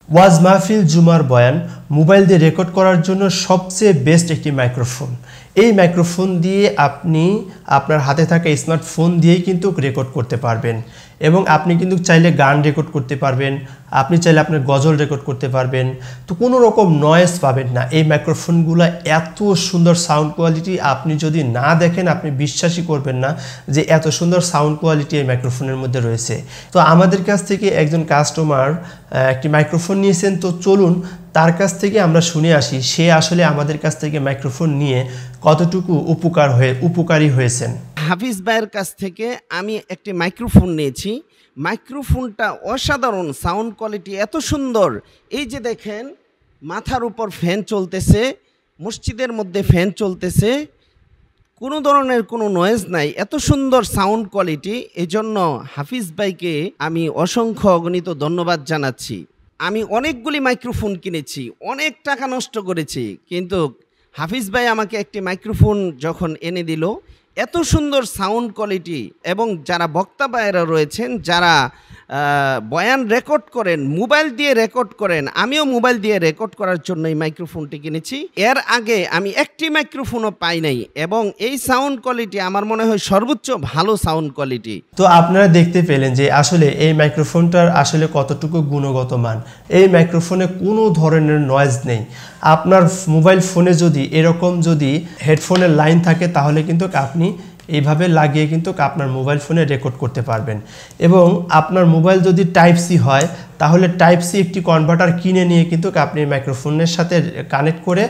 ওয়াজ মাহফিল জুমার বয়ান মোবাইল দিয়ে রেকর্ড করার জন্য সবচেয়ে বেস্ট একটি মাইক্রোফোন। এই মাইক্রোফোন দিয়ে আপনি আপনার হাতে থাকা স্মার্টফোন দিয়েই কিন্তু রেকর্ড করতে পারবেন এবং আপনি কিন্তু চাইলে গান রেকর্ড করতে পারবেন, আপনি চাইলে আপনার গজল রেকর্ড করতে পারবেন। তো কোনো রকম নয়েজ পাবেন না। এই মাইক্রোফোনগুলো এত সুন্দর সাউন্ড কোয়ালিটি, আপনি যদি না দেখেন আপনি বিশ্বাসই করবেন না যে এত সুন্দর সাউন্ড কোয়ালিটি এই মাইক্রোফোনের মধ্যে রয়েছে। তো আমাদের কাছ থেকে একজন কাস্টমার একটি মাইক্রোফোন নিয়েছেন, তো চলুন তার কাছ থেকে আমরা শুনে আসি সে আসলে আমাদের কাছ থেকে মাইক্রোফোন নিয়ে কতটুকু উপকারী হয়েছেন। হাফিজ ভাইয়ের কাছ থেকে আমি একটি মাইক্রোফোন নিয়েছি। মাইক্রোফোনটা অসাধারণ, সাউন্ড কোয়ালিটি এত সুন্দর। এই যে দেখেন মাথার উপর ফ্যান চলতেছে, মসজিদের মধ্যে ফ্যান চলতেছে, কোনো ধরনের কোনো নয়েজ নাই, এত সুন্দর সাউন্ড কোয়ালিটি। এই জন্য হাফিজ ভাইকে আমি অসংখ্য অগণিত ধন্যবাদ জানাচ্ছি। আমি অনেকগুলি মাইক্রোফোন কিনেছি, অনেক টাকা নষ্ট করেছি, কিন্তু হাফিজ ভাই আমাকে একটি মাইক্রোফোন যখন এনে দিল, এত সুন্দর সাউন্ড কোয়ালিটি, এবং যারা বক্তা ভাইয়েরা রয়েছেন যারা বয়ান রেকর্ড করেন, মোবাইল দিয়ে রেকর্ড করেন, আমিও মোবাইল দিয়ে রেকর্ড করার জন্য এই মাইক্রোফোনটি কিনেছি। এর আগে আমি একটি মাইক্রোফোনও পাই নাই, এবং এই সাউন্ড কোয়ালিটি আমার মনে হয় সর্বোচ্চ ভালো সাউন্ড কোয়ালিটি। তো আপনারা দেখতে পেলেন যে আসলে এই মাইক্রোফোনটার আসলে কতটুকু গুণগত মান। এই মাইক্রোফোনে কোনো ধরনের নয়েজ নেই। আপনার মোবাইল ফোনে যদি এরকম যদি হেডফোনের লাইন থাকে তাহলে কিন্তু আপনি এইভাবে লাগিয়ে কিন্তু আপনার মোবাইল ফোনে রেকর্ড করতে পারবেন। এবং আপনার মোবাইল যদি টাইপ সি হয় তাহলে টাইপ সি একটি কনভার্টার কিনে নিয়ে কিন্তু আপনি মাইক্রোফোনের সাথে কানেক্ট করে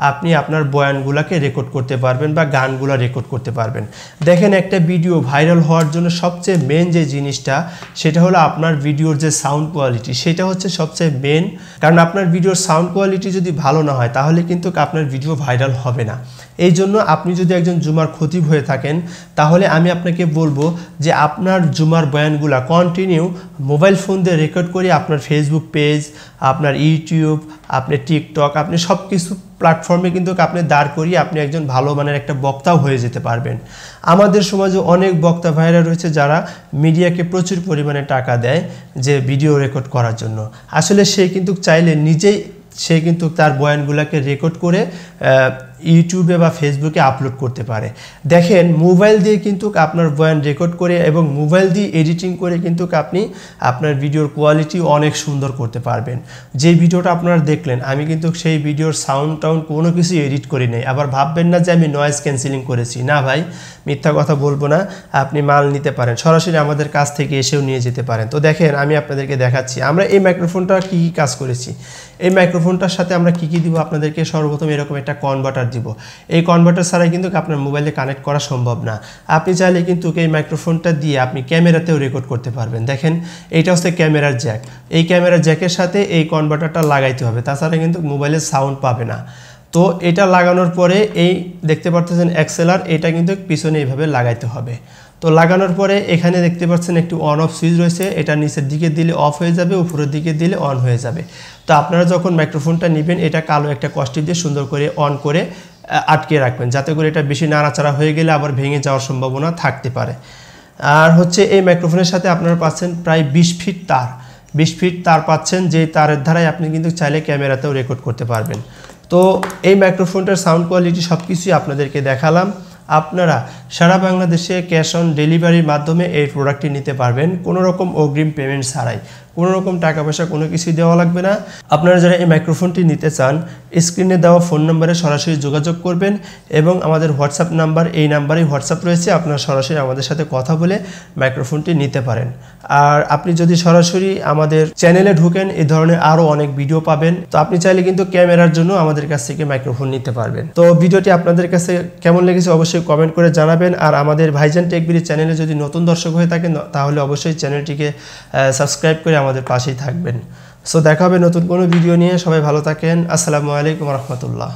আপনি আপনার বয়ানগুলোকে রেকর্ড করতে পারবেন বা গানগুলো রেকর্ড করতে পারবেন। দেখেন একটা ভিডিও ভাইরাল হওয়ার জন্য সবচেয়ে মেন যে জিনিসটা সেটা হলো আপনার ভিডিওর যে সাউন্ড কোয়ালিটি, সেটা হচ্ছে সবচেয়ে মেন। কারণ আপনার ভিডিওর সাউন্ড কোয়ালিটি যদি ভালো না হয় তাহলে কিন্তু আপনার ভিডিও ভাইরাল হবে না। এই জন্য আপনি যদি একজন জুমার খতিব হয়ে থাকেন তাহলে আমি আপনাকে বলবো যে আপনার জুমার বয়ানগুলা কন্টিনিউ মোবাইল ফোন দিয়ে রেকর্ড করে আপনার ফেসবুক পেজ, আপনার ইউটিউব, আপনার টিকটক, আপনি সব কিছু প্ল্যাটফর্মে কিন্তু আপনি দাঁড় করিয়ে আপনি একজন ভালো মানের একটা বক্তাও হয়ে যেতে পারবেন। আমাদের সমাজে অনেক বক্তা ভাইরা রয়েছে যারা মিডিয়াকে প্রচুর পরিমাণে টাকা দেয় যে ভিডিও রেকর্ড করার জন্য। আসলে সে কিন্তু চাইলে নিজেই সে কিন্তু তার বয়ানগুলোকে রেকর্ড করে ইউটিউবে বা ফেসবুকে আপলোড করতে পারে। দেখেন মোবাইল দিয়ে কিন্তু আপনার বয়ান রেকর্ড করে এবং মোবাইল দিয়ে এডিটিং করে কিন্তু আপনি আপনার ভিডিওর কোয়ালিটি অনেক সুন্দর করতে পারবেন। যে ভিডিওটা আপনারা দেখলেন আমি কিন্তু সেই ভিডিওর সাউন্ড কোনো কিছু এডিট করি নাই। আবার ভাববেন না যে আমি নয়েজ ক্যান্সেলিং করেছি, না ভাই, মিথ্যা কথা বলবো না। আপনি মাল নিতে পারেন, সরাসরি আমাদের কাছ থেকে এসেও নিয়ে যেতে পারেন। তো দেখেন আমি আপনাদেরকে দেখাচ্ছি আমরা এই মাইক্রোফোনটা কী কাজ করেছি। এই মাইক্রোফোনটার সাথে আমরা কী দিব আপনাদেরকে, সর্বপ্রথম এরকম একটা কনভার্টার দিব। এই কনভার্টার ছাড়াই কিন্তু আপনার মোবাইলে কানেক্ট করা সম্ভব না। আপনি চাইলে কিন্তু এই মাইক্রোফোনটা দিয়ে আপনি ক্যামেরাতেও রেকর্ড করতে পারবেন। দেখেন এইটা হচ্ছে ক্যামেরার জ্যাক। এই ক্যামেরার জ্যাকের সাথে এই কনভার্টারটা লাগাইতে হবে, তাছাড়া কিন্তু মোবাইলের সাউন্ড পাবে না। তো এটা লাগানোর পরে এই দেখতে পাচ্ছেন এক্সেলার, এটা কিন্তু পিছনে এইভাবে লাগাইতে হবে। তো লাগানোর পরে এখানে দেখতে পাচ্ছেন একটু অন অফ সুইচ রয়েছে, এটা নিচের দিকে দিলে অফ হয়ে যাবে, উপরের দিকে দিলে অন হয়ে যাবে। তো আপনারা যখন মাইক্রোফোনটা নেবেন এটা কালো একটা কষ্টি দিয়ে সুন্দর করে অন করে আটকে রাখবেন, যাতে করে এটা বেশি নাড়াচাড়া হয়ে গেলে আবার ভেঙে যাওয়ার সম্ভাবনা থাকতে পারে। আর হচ্ছে এই মাইক্রোফোনের সাথে আপনারা পাচ্ছেন প্রায় 20 ফিট তার, 20 ফিট তার পাচ্ছেন, যে তারের ধারায় আপনি কিন্তু চাইলে ক্যামেরাতেও রেকর্ড করতে পারবেন। তো এই মাইক্রোফোনটার সাউন্ড কোয়ালিটি সব কিছুই আপনাদেরকে দেখালাম। আপনারা সারা বাংলাদেশে ক্যাশ অন ডেলিভারির মাধ্যমে এই প্রোডাক্টটি নিতে পারবেন, কোনো রকম অগ্রিম পেমেন্ট ছাড়াই, কোনো রকম টাকা পয়সা কোনো কিছুই দেওয়া লাগবে না। আপনারা যারা এই মাইক্রোফোনটি নিতে চান স্ক্রিনে দেওয়া ফোন নম্বরে সরাসরি যোগাযোগ করবেন এবং আমাদের হোয়াটসঅ্যাপ নাম্বার, এই নাম্বারেই হোয়াটসঅ্যাপ রয়েছে, আপনারা সরাসরি আমাদের সাথে কথা বলে মাইক্রোফোনটি নিতে পারেন। আর আপনি যদি সরাসরি আমাদের চ্যানেলে ঢুকেন এই ধরনের আরও অনেক ভিডিও পাবেন। তো আপনি চাইলে কিন্তু ক্যামেরার জন্য আমাদের কাছ থেকে মাইক্রোফোন নিতে পারবেন। তো ভিডিওটি আপনাদের কাছে কেমন লেগেছে অবশ্যই কমেন্ট করে জানাবেন। আর আমাদের ভাইজান টেক বিডি চ্যানেলে যদি নতুন দর্শক হয়ে থাকেন তাহলে অবশ্যই চ্যানেলটিকে সাবস্ক্রাইব করে আমাদের পাশেই থাকবেন। সো দেখা হবে নতুন কোনো ভিডিও নিয়ে। সবাই ভালো থাকেন। আসসালামু আলাইকুম রহমতুল্লাহ।